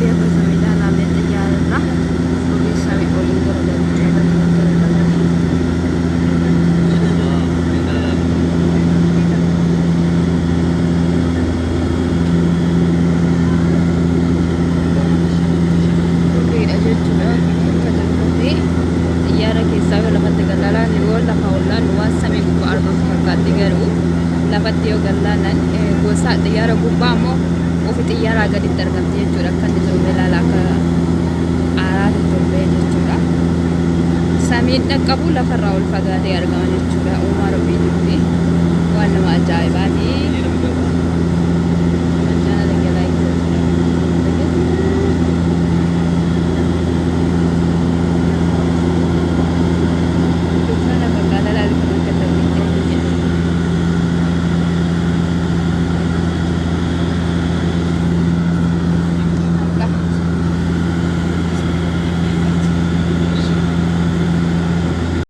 rabbii akka samii ilaalamee xiyyaararra durii samii oliin duriidha jechuudha. Akka jirtutti xiyyaara keessaa lafatti gallalaan yoo lafa ollaan waan samii gubbaa argamu fakkaatti garuu lafatti yoo gallaanan gosa xiyyaara gubbaa immoo ofi xiyyaaraa gaditti argamti jechuudha. Akka inni jiru ilaala akka aaraatti torbee jechuudha. Samiin dhaqqabu lafarraa ol fagaatee argama jechuudha. Uumaa rabbii jiruufi waan nama ajaa'ibaati.